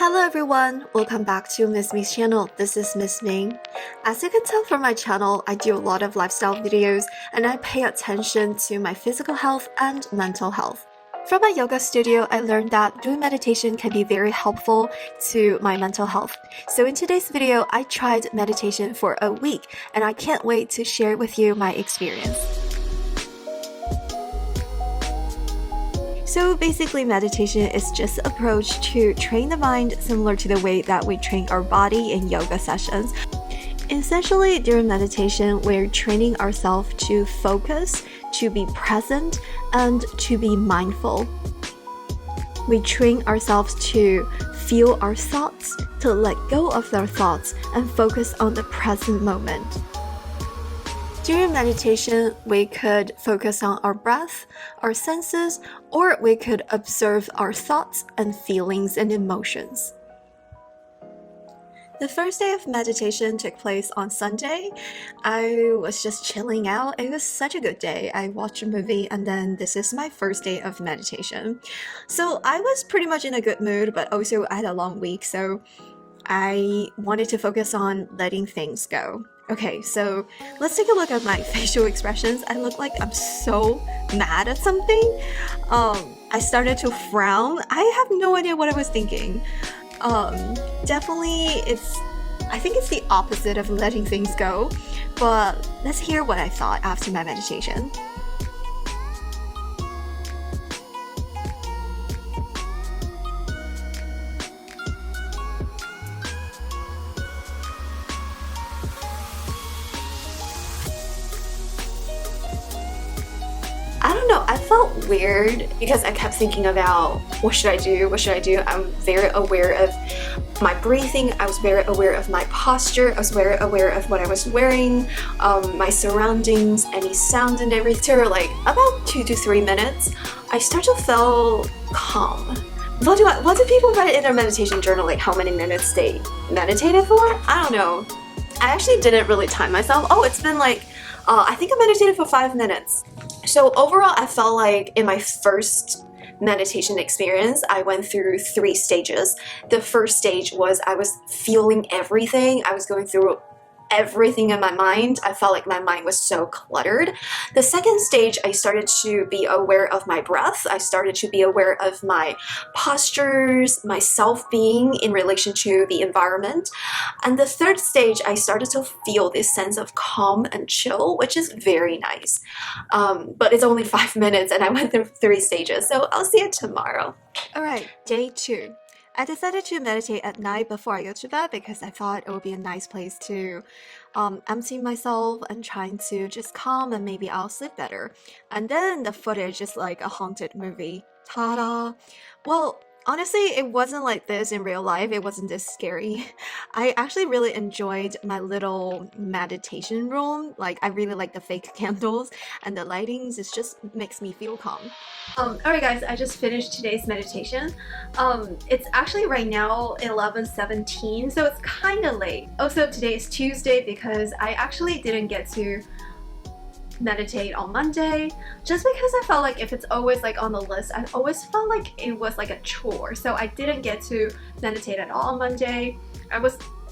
Hello everyone, welcome back to Miss Ming's channel. This is Miss Ming. As you can tell from my channel, I do a lot of lifestyle videos and I pay attention to my physical health and mental health. From my yoga studio, I learned that doing meditation can be very helpful to my mental health. So in today's video, I tried meditation for a week and I can't wait to share with you my experience. So basically, meditation is just an approach to train the mind similar to the way that we train our body in yoga sessions. Essentially, during meditation, we're training ourselves to focus, to be present, and to be mindful. We train ourselves to feel our thoughts, to let go of our thoughts, and focus on the present moment. During meditation, we could focus on our breath, our senses, or we could observe our thoughts and feelings and emotions. The first day of meditation took place on Sunday. I was just chilling out. It was such a good day. I watched a movie and then this is my first day of meditation. So I was pretty much in a good mood, but also I had a long week, so I wanted to focus on letting things go. Okay, so let's take a look at my facial expressions. I look like I'm so mad at something. I started to frown. I have no idea what I was thinking. Definitely I think it's the opposite of letting things go, but let's hear what I thought after my meditation. I don't know, I felt weird because I kept thinking about what should I do? I'm very aware of my breathing, I was very aware of my posture, I was very aware of what I was wearing, my surroundings, any sound and everything. So like about 2 to 3 minutes, I start to feel calm. What do people write in their meditation journal, like how many minutes they meditated for? I don't know. I actually didn't really time myself. Oh, it's been like, I think I meditated for 5 minutes. So overall, I felt like in my first meditation experience, I went through 3 stages. The first stage was I was feeling everything. I was going through everything in my mind. I felt like my mind was so cluttered. The second stage, I started to be aware of my breath. I started to be aware of my postures, my self-being in relation to the environment. And the third stage, I started to feel this sense of calm and chill, which is very nice. But it's only 5 minutes and I went through 3 stages, so I'll see you tomorrow. Alright, day 2. I decided to meditate at night before I go to bed because I thought it would be a nice place to empty myself and trying to just calm and maybe I'll sleep better. And then the footage is like a haunted movie. Ta-da! Well, honestly, it wasn't like this in real life. It wasn't this scary. I actually really enjoyed my little meditation room. Like, I really like the fake candles and the lightings. It just makes me feel calm. Alright guys, I just finished today's meditation. It's actually right now 11:17, so it's kind of late. Also, today is Tuesday because I actually didn't get to meditate on Monday just because I felt like if it's always like on the list, I always felt like it was like a chore, so I didn't get to meditate at all on Monday.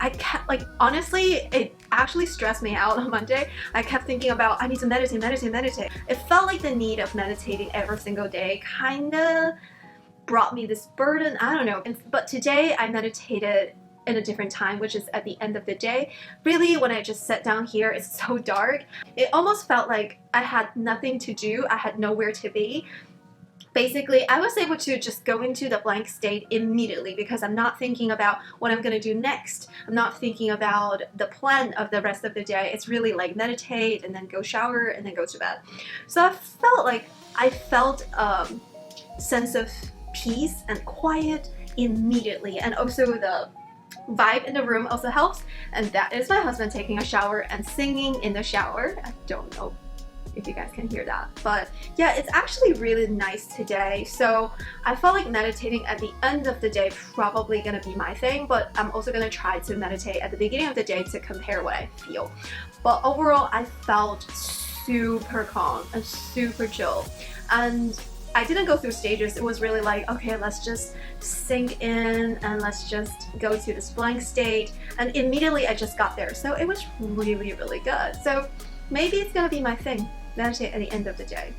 I kept, like, honestly, it actually stressed me out on Monday. I kept thinking about I need to meditate. It felt like the need of meditating every single day kind of brought me this burden. I don't know. But today I meditated in a different time, which is at the end of the day. Really, when I just sat down here, it's so dark. It almost felt like I had nothing to do. I had nowhere to be. Basically, I was able to just go into the blank state immediately because I'm not thinking about what I'm going to do next. I'm not thinking about the plan of the rest of the day. It's really like meditate and then go shower and then go to bed. So I felt a sense of peace and quiet immediately, and also the vibe in the room also helps, and that is my husband taking a shower and singing in the shower. I don't know if you guys can hear that, but yeah, it's actually really nice today. So I felt like meditating at the end of the day probably gonna be my thing, but I'm also gonna try to meditate at the beginning of the day to compare what I feel. But overall, I felt super calm and super chill, and I didn't go through stages. It was really like, okay, let's just sink in and let's just go to this blank state, and immediately I just got there. So it was really, really good. So maybe it's gonna be my thing, meditate at the end of the day.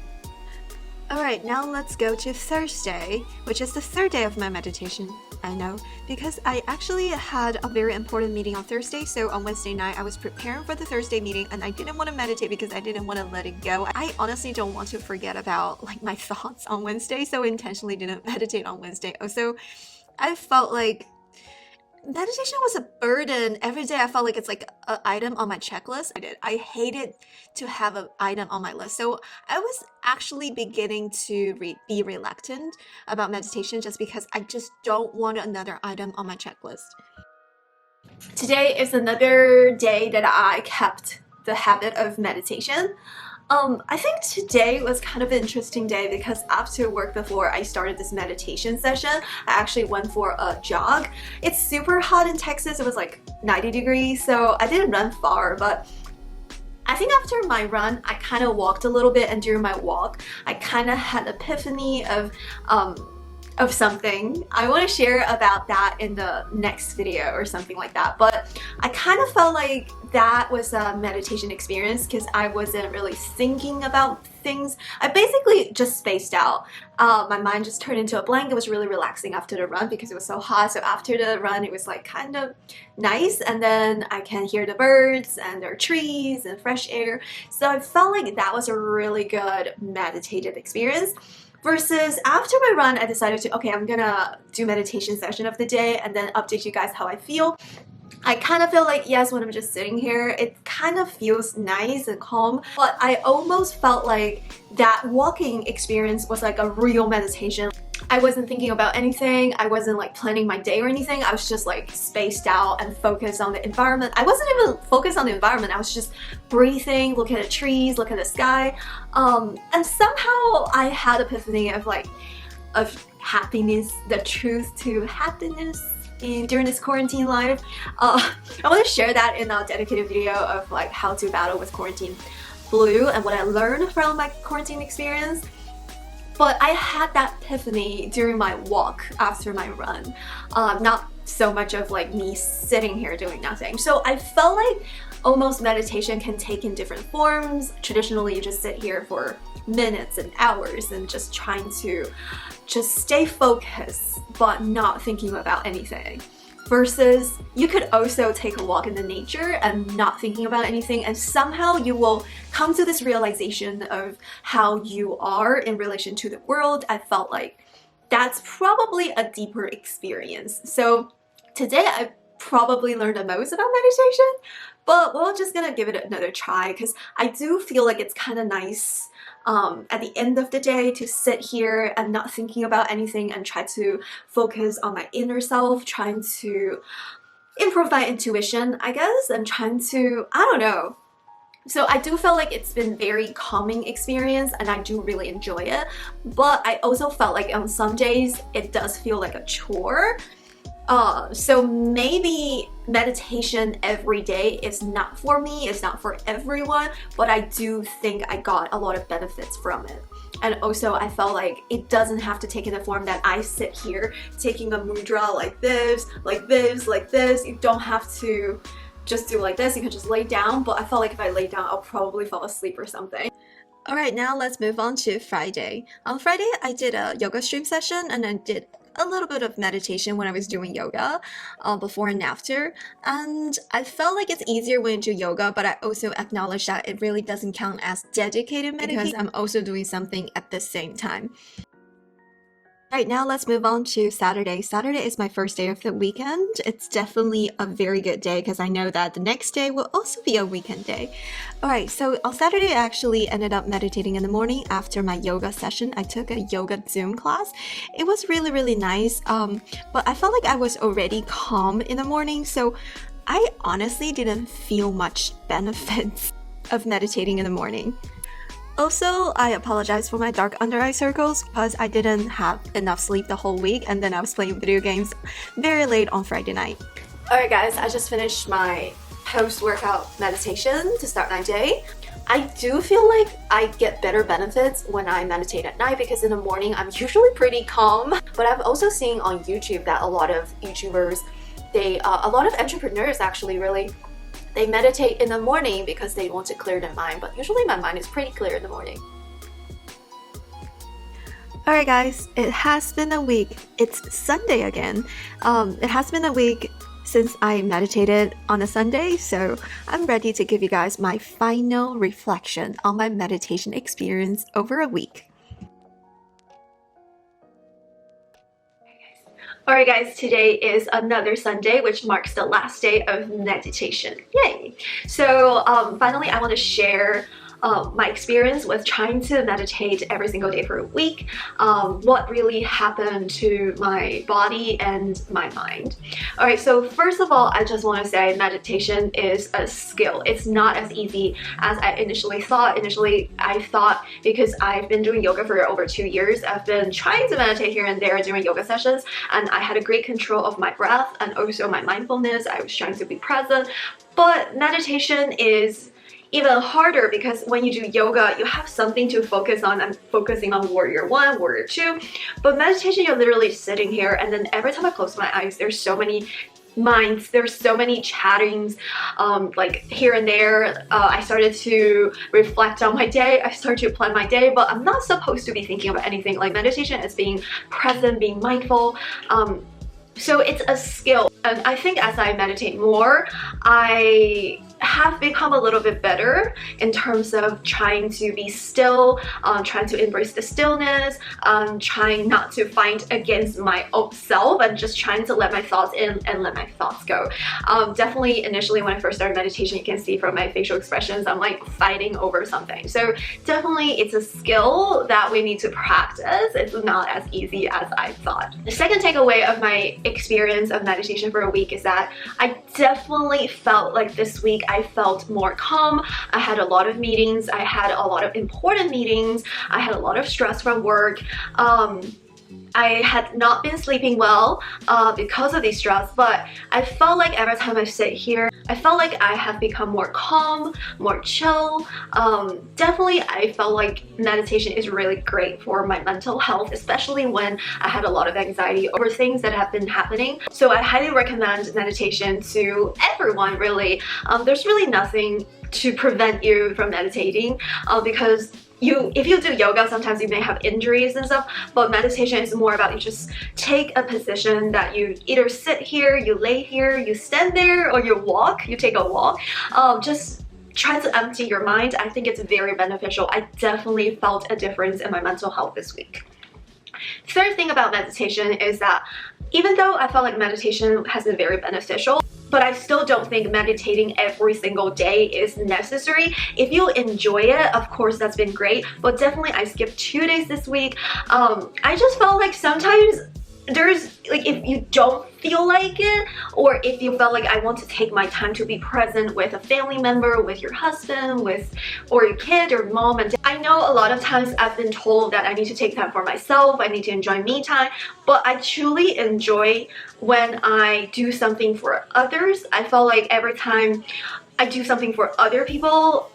Alright, now let's go to Thursday, which is the third day of my meditation. I know, because I actually had a very important meeting on Thursday, so on Wednesday night I was preparing for the Thursday meeting and I didn't want to meditate because I didn't want to let it go. I honestly don't want to forget about like my thoughts on Wednesday, so intentionally didn't meditate on Wednesday. Also, I felt like meditation was a burden. Every day I felt like it's like an item on my checklist. I hated to have an item on my list. So I was actually beginning to be reluctant about meditation just because I just don't want another item on my checklist. Today is another day that I kept the habit of meditation. I think today was kind of an interesting day because after work before I started this meditation session, I actually went for a jog. It's super hot in Texas. It was like 90 degrees, so I didn't run far, but I think after my run, I kind of walked a little bit, and during my walk, I kind of had an epiphany of something. I want to share about that in the next video or something like that, but I kind of felt like that was a meditation experience because I wasn't really thinking about things. I basically just spaced out. My mind just turned into a blank. It was really relaxing after the run because it was so hot. So after the run, it was like kind of nice, and then I can hear the birds and there are trees and fresh air. So I felt like that was a really good meditative experience. Versus after my run, I decided to, okay, I'm gonna do meditation session of the day and then update you guys how I feel. I kind of feel like, yes, when I'm just sitting here, it kind of feels nice and calm, but I almost felt like that walking experience was like a real meditation. I wasn't thinking about anything. I wasn't like planning my day or anything. I was just like spaced out and focused on the environment. I wasn't even focused on the environment. I was just breathing, look at the trees, look at the sky. And somehow I had epiphany of happiness, the truth to happiness during this quarantine life. I want to share that in a dedicated video of like how to battle with quarantine blue and what I learned from my quarantine experience. But I had that epiphany during my walk after my run, not so much of like me sitting here doing nothing. So I felt like almost meditation can take in different forms. Traditionally, you just sit here for minutes and hours and just trying to just stay focused but not thinking about anything. Versus you could also take a walk in the nature and not thinking about anything, and somehow you will come to this realization of how you are in relation to the world. I felt like that's probably a deeper experience. So today I probably learned the most about meditation, but we're just gonna give it another try because I do feel like it's kind of nice at the end of the day to sit here and not thinking about anything and try to focus on my inner self, trying to improve my intuition, I guess, and trying to, I don't know. So I do feel like it's been very calming experience and I do really enjoy it, but I also felt like on some days it does feel like a chore. So maybe meditation every day is not for me, it's not for everyone, but I do think I got a lot of benefits from it. And also I felt like it doesn't have to take in the form that I sit here taking a mudra like this, like this, like this. You don't have to just do like this, you can just lay down, but I felt like if I lay down, I'll probably fall asleep or something. Alright, now let's move on to Friday. On Friday, I did a yoga stream session and I did a little bit of meditation when I was doing yoga before and after, and I felt like it's easier when you do yoga, but I also acknowledge that it really doesn't count as dedicated meditation because I'm also doing something at the same time. Alright, now let's move on to Saturday. Saturday is my first day of the weekend. It's definitely a very good day because I know that the next day will also be a weekend day. Alright, so on Saturday I actually ended up meditating in the morning after my yoga session. I took a yoga Zoom class. It was really, really nice, but I felt like I was already calm in the morning, so I honestly didn't feel much benefits of meditating in the morning. Also, I apologize for my dark under eye circles because I didn't have enough sleep the whole week and then I was playing video games very late on Friday night. Alright guys, I just finished my post-workout meditation to start my day. I do feel like I get better benefits when I meditate at night because in the morning I'm usually pretty calm. But I've also seen on YouTube that a lot of YouTubers, a lot of entrepreneurs actually really, they meditate in the morning because they want to clear their mind. But usually my mind is pretty clear in the morning. Alright guys, it has been a week. It's Sunday again. It has been a week since I meditated on a Sunday, so I'm ready to give you guys my final reflection on my meditation experience over a week. Alright guys, today is another Sunday, which marks the last day of meditation. Yay! So finally I want to share my experience with trying to meditate every single day for a week, what really happened to my body and my mind. Alright, so first of all, I just want to say meditation is a skill. It's not as easy as I initially thought. Initially, I thought because I've been doing yoga for over 2 years, I've been trying to meditate here and there during yoga sessions, and I had a great control of my breath and also my mindfulness. I was trying to be present, but meditation is even harder because when you do yoga, you have something to focus on. I'm focusing on warrior 1, warrior 2, but meditation, you're literally sitting here, and then every time I close my eyes, there's so many minds, there's so many chattings, like here and there. I started to reflect on my day, I started to plan my day, but I'm not supposed to be thinking about anything. Like meditation is being present, being mindful. So it's a skill, and I think as I meditate more, I have become a little bit better in terms of trying to be still, trying to embrace the stillness, trying not to fight against my own self, and just trying to let my thoughts in and let my thoughts go. Definitely initially when I first started meditation, you can see from my facial expressions, I'm like fighting over something. So definitely it's a skill that we need to practice. It's not as easy as I thought. The second takeaway of my experience of meditation for a week is that I definitely felt like this week I felt more calm. I had a lot of meetings. I had a lot of important meetings. I had a lot of stress from work. I had not been sleeping well because of the stress, but I felt like every time I sit here, I felt like I have become more calm, more chill. Definitely, I felt like meditation is really great for my mental health, especially when I had a lot of anxiety over things that have been happening. So I highly recommend meditation to everyone, really. There's really nothing to prevent you from meditating because if you do yoga, sometimes you may have injuries and stuff, but meditation is more about you just take a position that you either sit here, you lay here, you stand there, or you take a walk. Just try to empty your mind. I think it's very beneficial. I definitely felt a difference in my mental health this week. Third thing about meditation is that even though I felt like meditation has been very beneficial, but I still don't think meditating every single day is necessary. If you enjoy it, of course, that's been great, but definitely I skipped 2 days this week. I just felt like sometimes there's like, if you don't feel like it, or if you felt like I want to take my time to be present with a family member, with your husband, or your kid or mom, and I know a lot of times I've been told that I need to take time for myself, I need to enjoy me time, but I truly enjoy when I do something for others. I felt like every time I do something for other people,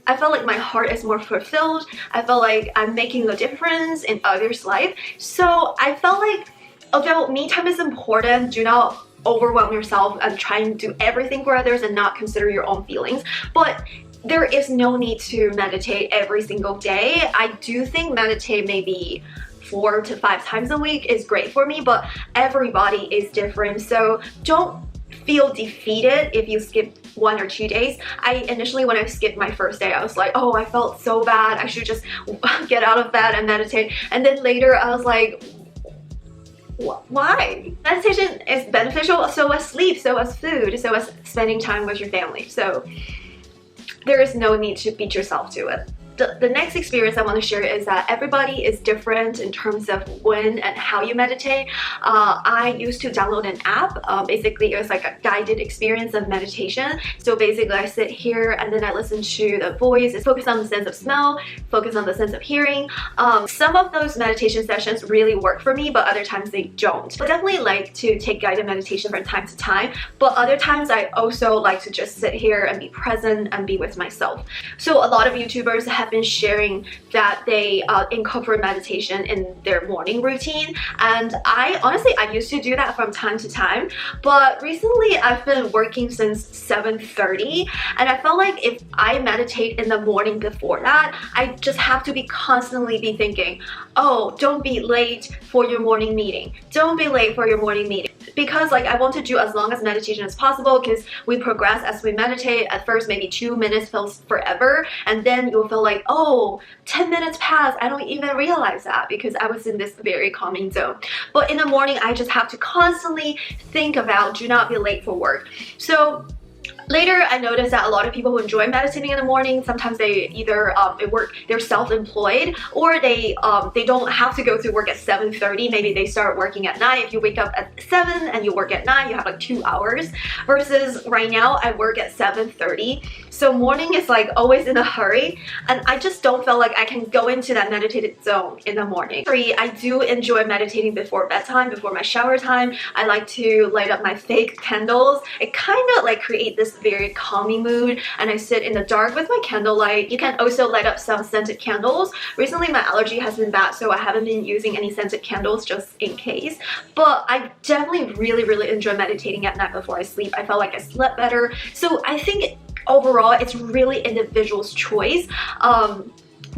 I felt like my heart is more fulfilled. I felt like I'm making a difference in others' life. So I felt like, although me time is important, do not overwhelm yourself and try and do everything for others and not consider your own feelings. But there is no need to meditate every single day. I do think meditate maybe 4 to 5 times a week is great for me, but everybody is different. So don't feel defeated if you skip 1 or 2 days. Initially when I skipped my first day, I was like, oh, I felt so bad. I should just get out of bed and meditate. And then later I was like, why? Meditation is beneficial, so as sleep, so as food, so as spending time with your family. So there is no need to beat yourself to it. the next experience I want to share is that everybody is different in terms of when and how you meditate. I used to download an app. Basically, it was like a guided experience of meditation. So basically, I sit here and then I listen to the voice. It's focused on the sense of smell, focus on the sense of hearing. Some of those meditation sessions really work for me, but other times they don't. I definitely like to take guided meditation from time to time, but other times I also like to just sit here and be present and be with myself. So a lot of YouTubers have been sharing that they incorporate meditation in their morning routine, and I honestly used to do that from time to time, but recently I've been working since 7:30, and I felt like if I meditate in the morning before that, I just have to be constantly be thinking, oh, don't be late for your morning meeting, don't be late for your morning meeting, because like I want to do as long as meditation as possible, because we progress as we meditate. At first maybe 2 minutes feels forever, and then you'll feel like, oh, 10 minutes passed, I don't even realize that because I was in this very calming zone. But in the morning I just have to constantly think about do not be late for work. So later, I noticed that a lot of people who enjoy meditating in the morning, sometimes they either they're self-employed, or they don't have to go to work at 7:30. Maybe they start working at 9. If you wake up at 7 and you work at 9, you have like 2 hours. Versus right now, I work at 7:30. So morning is like always in a hurry, and I just don't feel like I can go into that meditated zone in the morning. I do enjoy meditating before bedtime, before my shower time. I like to light up my fake candles. It kind of like create this very calming mood, and I sit in the dark with my candlelight. You can also light up some scented candles. Recently my allergy has been bad, so I haven't been using any scented candles just in case, but I definitely really enjoy meditating at night before I sleep. I felt like I slept better. So I think overall it's really individual's choice.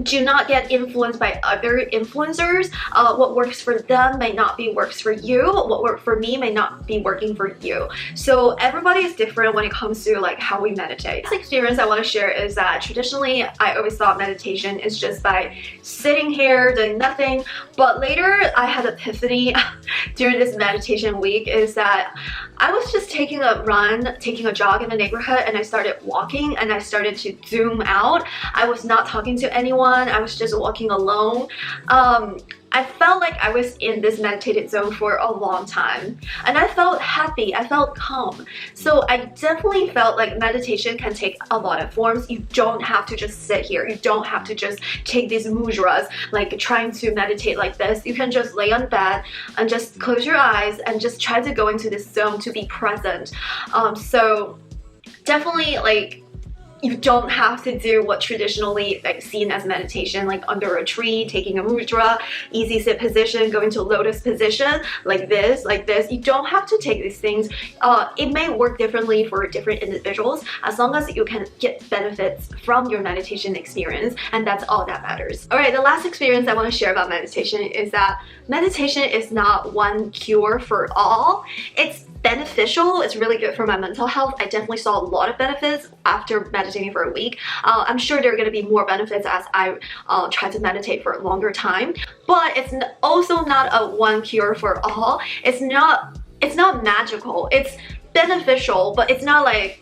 Do not get influenced by other influencers. What works for them may not be works for you. What worked for me may not be working for you. So everybody is different when it comes to like how we meditate. This experience I want to share is that traditionally I always thought meditation is just by sitting here doing nothing, but later I had an epiphany during this meditation week, is that I was just taking a run, taking a jog in the neighborhood, and I started walking and I started to zoom out. I was not talking to anyone. I was just walking alone. I felt like I was in this meditated zone for a long time, and I felt happy, I felt calm. So I definitely felt like meditation can take a lot of forms. You don't have to just sit here. You don't have to just take these mudras, like trying to meditate like this. You can just lay on bed and just close your eyes and just try to go into this zone to be present. So definitely, like, you don't have to do what traditionally like seen as meditation, like under a tree, taking a mudra, easy sit position, going to lotus position, like this. You don't have to take these things. It may work differently for different individuals, as long as you can get benefits from your meditation experience, and that's all that matters. Alright, the last experience I want to share about meditation is that meditation is not one cure for all. It's beneficial. It's really good for my mental health. I definitely saw a lot of benefits after meditating for a week. I'm sure there are going to be more benefits as I try to meditate for a longer time, but it's also not a one cure for all. It's not magical. It's beneficial, but it's not like,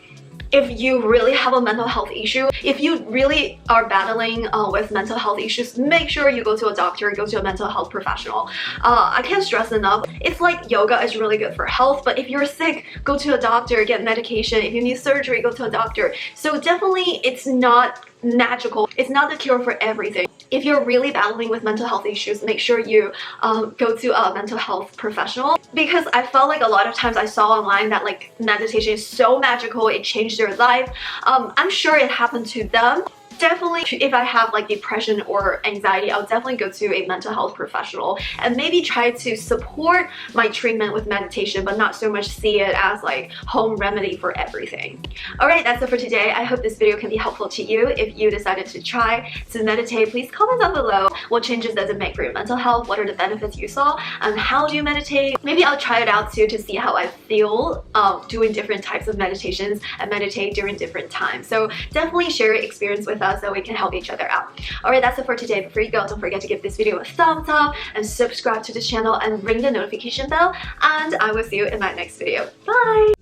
if you really have a mental health issue, if you really are battling with mental health issues, make sure you go to a doctor, go to a mental health professional. I can't stress enough. It's like yoga is really good for health, but if you're sick, go to a doctor, get medication. If you need surgery, go to a doctor. So definitely it's not magical. It's not the cure for everything. If you're really battling with mental health issues, make sure you go to a mental health professional, because I felt like a lot of times I saw online that like meditation is so magical, it changed their life. I'm sure it happened to them. Definitely, if I have like depression or anxiety, I'll definitely go to a mental health professional and maybe try to support my treatment with meditation, but not so much see it as like home remedy for everything. Alright, that's it for today. I hope this video can be helpful to you. If you decided to try to meditate, please comment down below what changes does it make for your mental health, what are the benefits you saw, and how do you meditate. Maybe I'll try it out too to see how I feel doing different types of meditations and meditate during different times. So definitely share your experience with us so we can help each other out. Alright, that's it for today. Before you go, don't forget to give this video a thumbs up and subscribe to this channel and ring the notification bell, and I will see you in my next video. Bye!